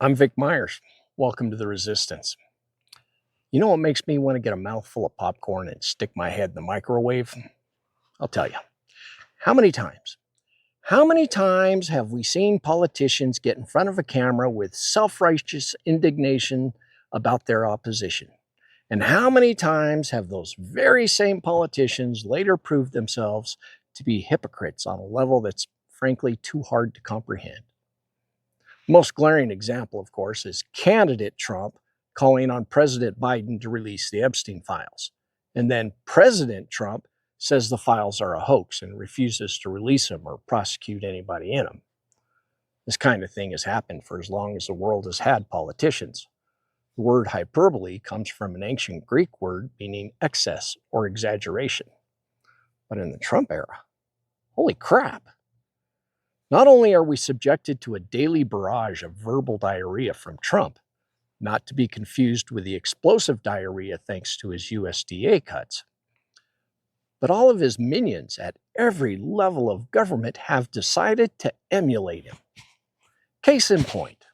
I'm Vic Myers. Welcome to the Resistance. You know what makes me want to get a mouthful of popcorn and stick my head in the microwave? I'll tell you. How many times? How many times have we seen politicians get in front of a camera with self-righteous indignation about their opposition? And how many times have those very same politicians later proved themselves to be hypocrites on a level that's frankly too hard to comprehend? Most glaring example, of course, is candidate Trump calling on President Biden to release the Epstein files. And then President Trump says the files are a hoax and refuses to release them or prosecute anybody in them. This kind of thing has happened for as long as the world has had politicians. The word hyperbole comes from an ancient Greek word meaning excess or exaggeration. But in the Trump era, holy crap! Not only are we subjected to a daily barrage of verbal diarrhea from Trump, not to be confused with the explosive diarrhea thanks to his USDA cuts, but all of his minions at every level of government have decided to emulate him. Case in point,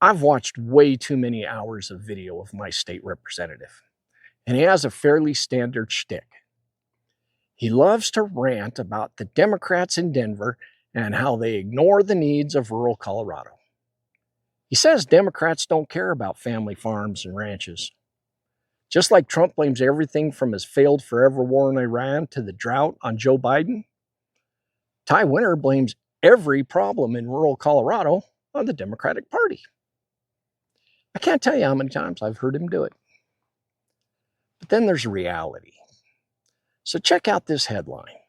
I've watched way too many hours of video of my state representative, and he has a fairly standard shtick. He loves to rant about the Democrats in Denver and how they ignore the needs of rural Colorado. He says Democrats don't care about family farms and ranches. Just like Trump blames everything from his failed forever war in Iran to the drought on Joe Biden, Ty Winter blames every problem in rural Colorado on the Democratic Party. I can't tell you how many times I've heard him do it. But then there's reality. So check out this headline.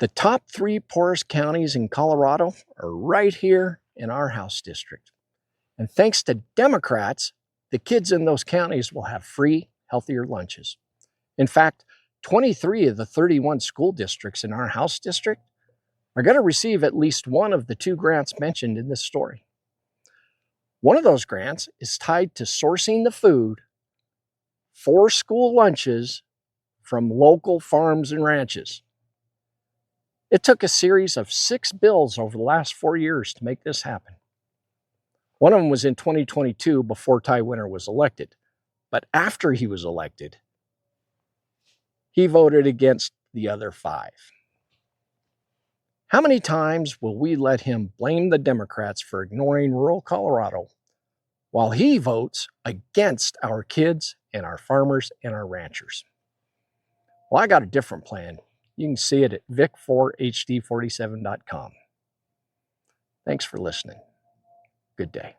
The top 3 poorest counties in Colorado are right here in our House district. And thanks to Democrats, the kids in those counties will have free, healthier lunches. In fact, 23 of the 31 school districts in our House district are going to receive at least one of the 2 grants mentioned in this story. One of those grants is tied to sourcing the food for school lunches from local farms and ranches. It took a series of 6 bills over the last 4 years to make this happen. One of them was in 2022 before Ty Winter was elected. But after he was elected, he voted against the other 5. How many times will we let him blame the Democrats for ignoring rural Colorado while he votes against our kids and our farmers and our ranchers? Well, I got a different plan. You can see it at vic4hd47.com. Thanks for listening. Good day.